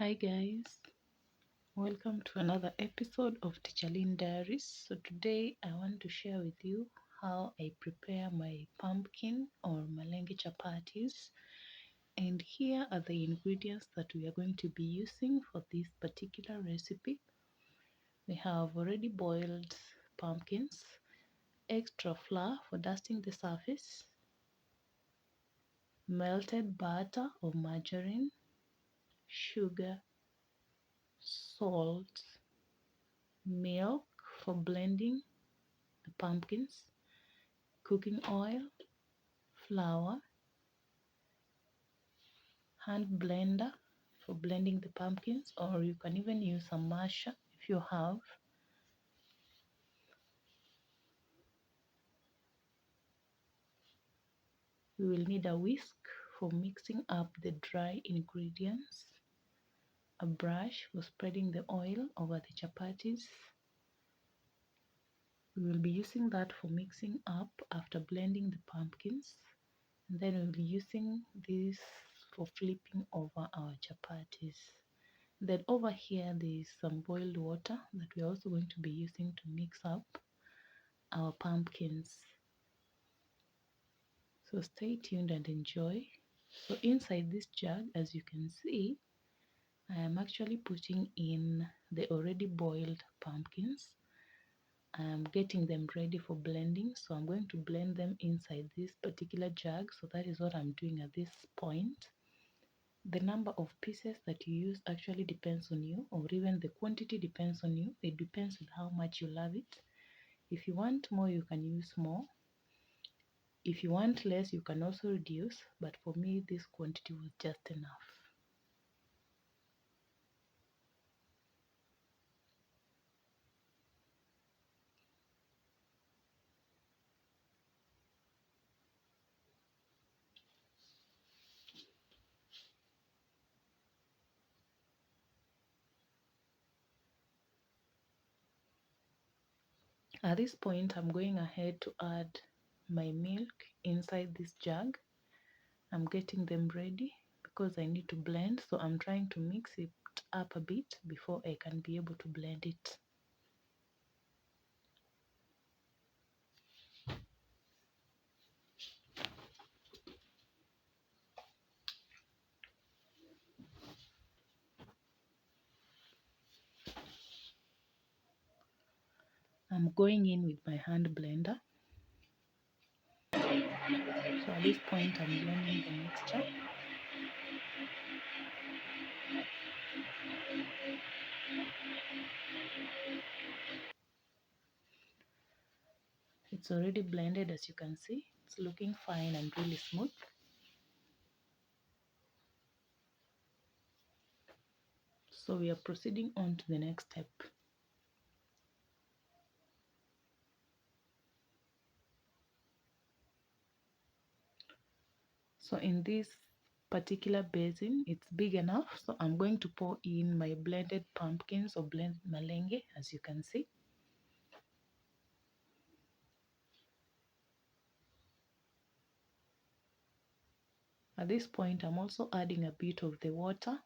Hi guys, welcome to another episode of Teacher Lynn Diaries. So today I want to share with you how I prepare my pumpkin or malenge chapatis, and here are the ingredients that we are going to be using for this particular recipe. We have already boiled pumpkins, extra flour for dusting the surface, melted butter or margarine, sugar, salt, milk for blending the pumpkins, cooking oil, flour, hand blender for blending the pumpkins, or you can even use a masher if you have. We will need a whisk for mixing up the dry ingredients, a brush for spreading the oil over the chapatis. We will be using that for mixing up after blending the pumpkins, and then we'll be using this for flipping over our chapatis. Then over here there is some boiled water that we're also going to be using to mix up our pumpkins. So stay tuned and enjoy. So inside this jug, as you can see, I am actually putting in the already boiled pumpkins. I am getting them ready for blending, so I'm going to blend them inside this particular jug. So that is what I'm doing at this point. The number of pieces that you use actually depends on you, or even the quantity depends on you. It depends on how much you love it. If you want more, you can use more. If you want less, you can also reduce, but for me this quantity was just enough. At this point, I'm going ahead to add my milk inside this jug. I'm getting them ready because I need to blend, so I'm trying to mix it up a bit before I can be able to blend it. I'm going in with my hand blender. So at this point, I'm blending the mixture. It's already blended, as you can see. It's looking fine and really smooth. So we are proceeding on to the next step. So in this particular basin, it's big enough, so I'm going to pour in my blended pumpkins or blended malenge, as you can see. At this point, I'm also adding a bit of the water,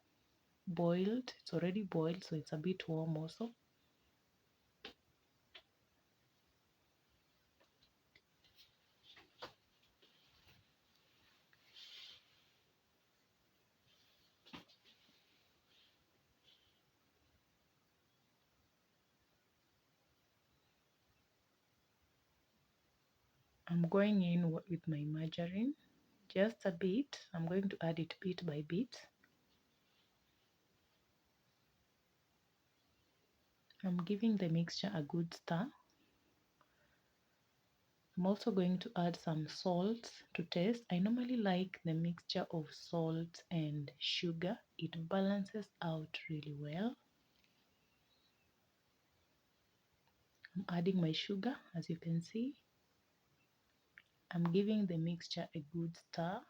boiled. It's already boiled, so it's a bit warm also. I'm going in with my margarine, just a bit. I'm going to add it bit by bit. I'm giving the mixture a good stir. I'm also going to add some salt to taste. I normally like the mixture of salt and sugar. It balances out really well. I'm adding my sugar, as you can see. I'm giving the mixture a good stir.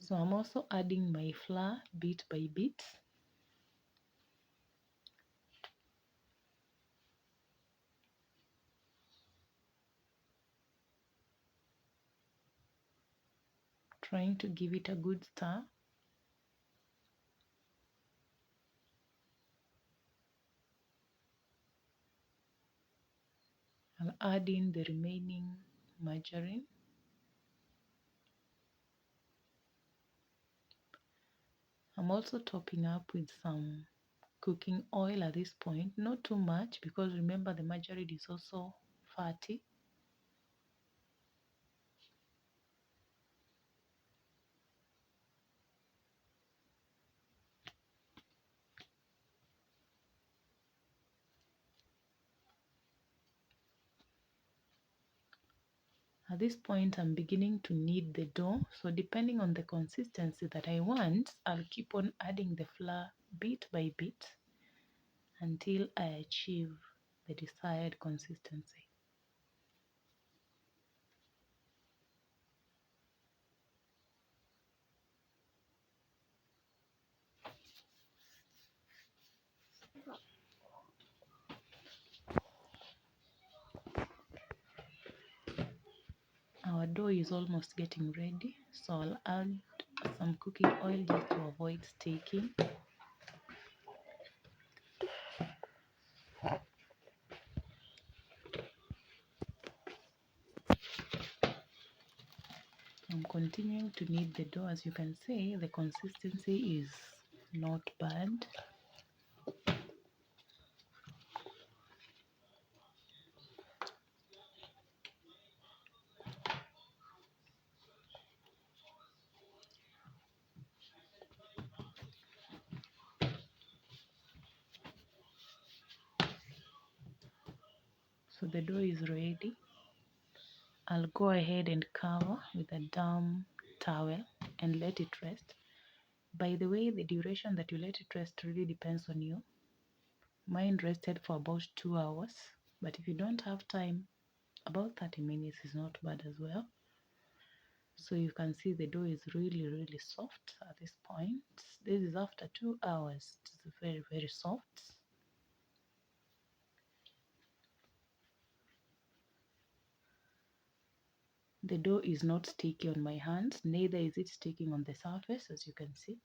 So I'm also adding my flour bit by bit. Trying to give it a good stir. I'll add in the remaining margarine. I'm also topping up with some cooking oil at this point, not too much because remember the margarine is also fatty. At this point, I'm beginning to knead the dough. So depending on the consistency that I want, I'll keep on adding the flour bit by bit until I achieve the desired consistency. Our dough is almost getting ready, so I'll add some cooking oil just to avoid sticking. I'm continuing to knead the dough. As you can see, the consistency is not bad. So the dough is ready. I'll go ahead and cover with a damp towel and let it rest. By the way, the duration that you let it rest really depends on you. Mine rested for about 2 hours, but if you don't have time, about 30 minutes is not bad as well. So you can see the dough is really soft at this point. This is after 2 hours. It's very soft. The dough is not sticky on my hands, neither is it sticking on the surface, as you can see.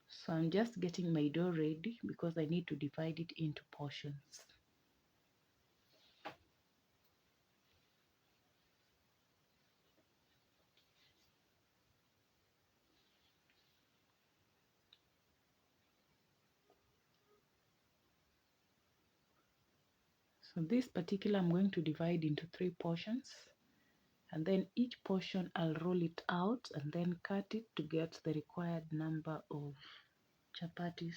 So I'm just getting my dough ready because I need to divide it into portions. So this particular I'm going to divide into 3 portions, and then each portion I'll roll it out and then cut it to get the required number of chapatis.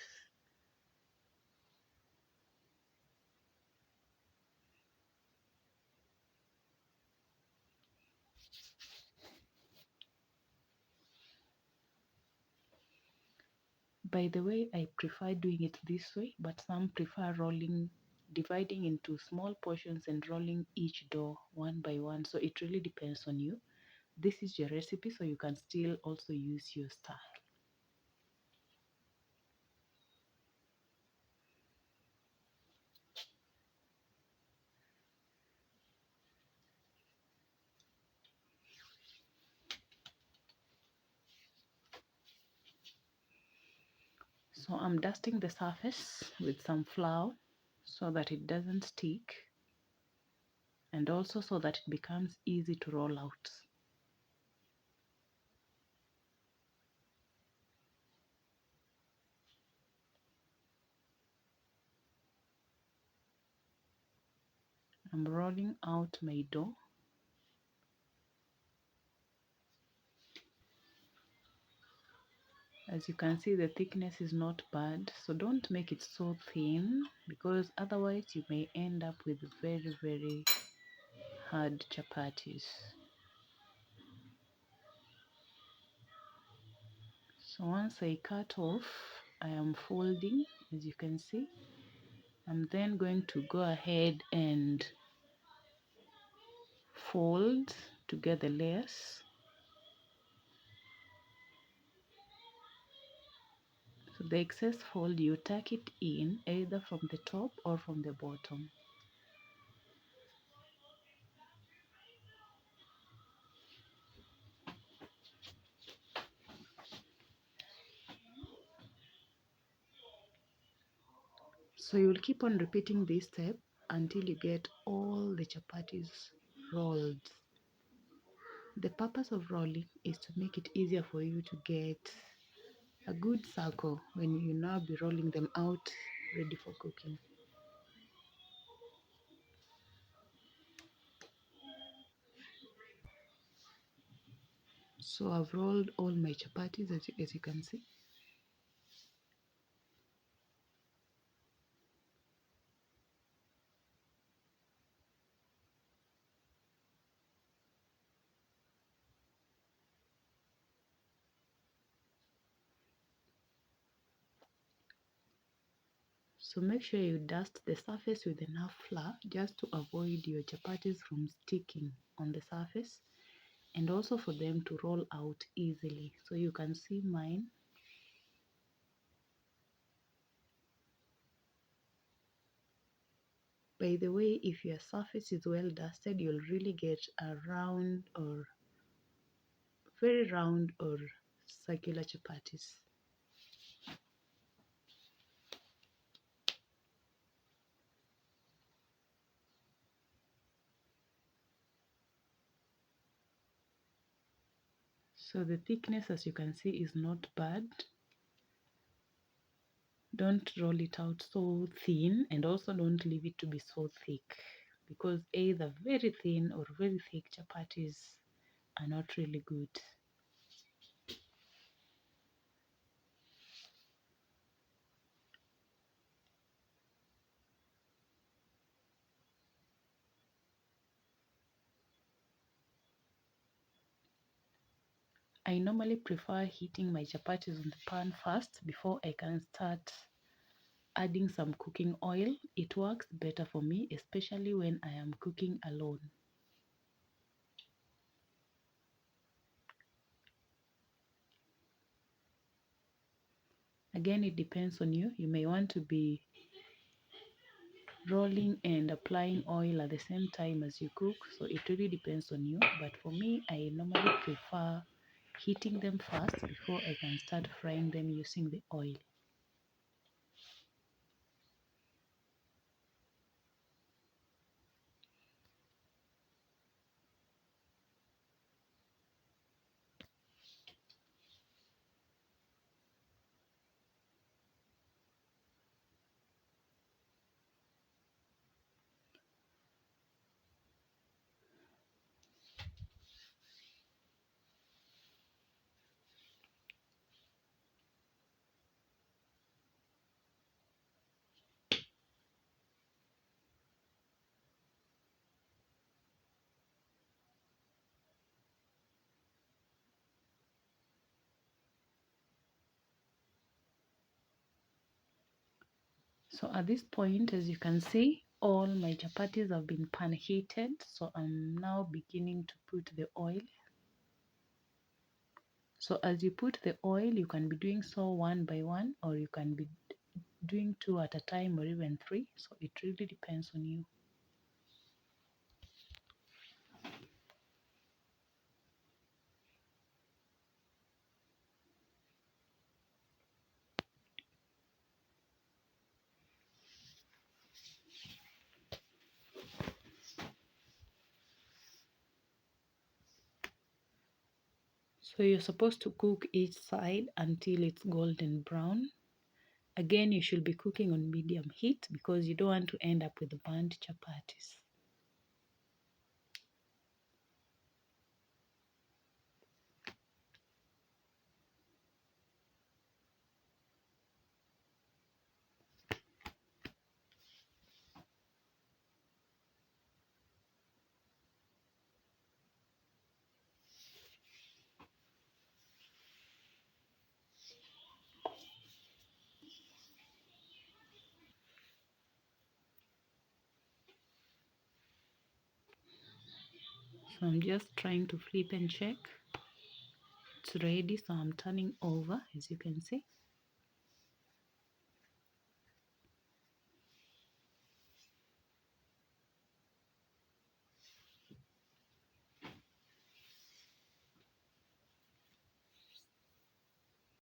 By the way, I prefer doing it this way, but some prefer dividing into small portions and rolling each dough one by one. So it really depends on you. This is your recipe, so you can still also use your style. So I'm dusting the surface with some flour so that it doesn't stick, and also so that it becomes easy to roll out. I'm rolling out my dough. As you can see, the thickness is not bad, so don't make it so thin because otherwise you may end up with very hard chapatis. So once I cut off, I am folding, as you can see. I'm then going to go ahead and fold to get the layers. So the excess fold, you tuck it in either from the top or from the bottom. So you will keep on repeating this step until you get all the chapatis rolled. The purpose of rolling is to make it easier for you to get a good circle when you now be rolling them out ready for cooking. So I've rolled all my chapatis as you can see. So make sure you dust the surface with enough flour just to avoid your chapatis from sticking on the surface, and also for them to roll out easily. So you can see mine. By the way, if your surface is well dusted, you'll really get a round or very round or circular chapatis. So the thickness, as you can see, is not bad. Don't roll it out so thin, and also don't leave it to be so thick, because either very thin or very thick chapatis are not really good. I normally prefer heating my chapatis on the pan first before I can start adding some cooking oil. It works better for me, especially when I am cooking alone. Again, it depends on you. You may want to be rolling and applying oil at the same time as you cook, so it really depends on you. But for me, I normally prefer heating them first before I can start frying them using the oil. So at this point, as you can see, all my chapatis have been pan heated. So I'm now beginning to put the oil. So as you put the oil, you can be doing so one by one, or you can be doing two at a time, or even three. So it really depends on you. So you're supposed to cook each side until it's golden brown. Again, you should be cooking on medium heat because you don't want to end up with burnt chapatis. So I'm just trying to flip and check. It's ready, so I'm turning over, as you can see.